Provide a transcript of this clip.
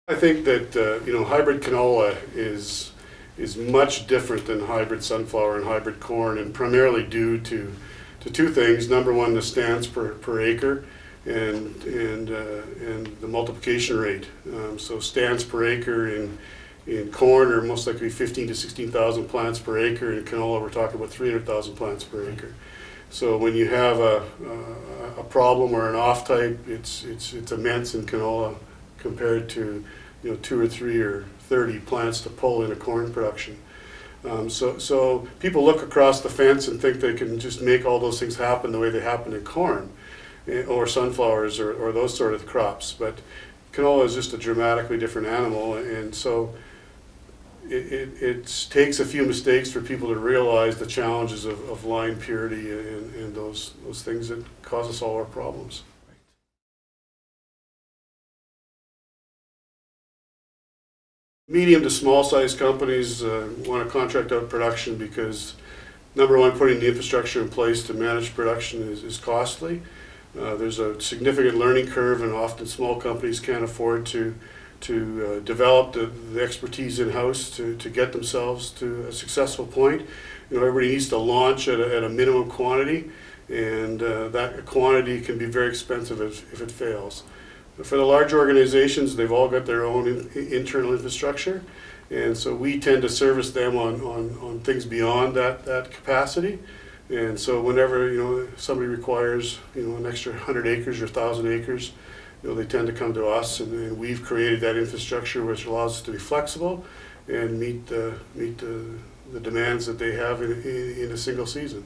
I think that hybrid canola is much different than hybrid sunflower and hybrid corn, and primarily due to two things. Number one, the stands per acre, and the multiplication rate. So stands per acre in corn are most likely 15 to 16,000 plants per acre. In canola, we're talking about 300,000 plants per acre. So when you have a problem or an off type, it's immense in canola compared to 2 or 3 or 30 plants to pull in a corn production. So people look across the fence and think they can just make all those things happen the way they happen in corn or sunflowers or those sort of crops. But canola is just a dramatically different animal, and so it takes a few mistakes for people to realize the challenges of line purity and those things that cause us all our problems. Medium to small size companies want to contract out production because, number one, putting the infrastructure in place to manage production is costly. There's a significant learning curve, and often small companies can't afford to develop the expertise in-house to get themselves to a successful point. Everybody needs to launch at a minimum quantity, and that quantity can be very expensive if it fails. For the large organizations, they've all got their own internal infrastructure, and so we tend to service them on things beyond that capacity. And so whenever somebody requires an extra 100 acres or 1,000 acres, they tend to come to us, and we've created that infrastructure which allows us to be flexible and meet the demands that they have in a single season.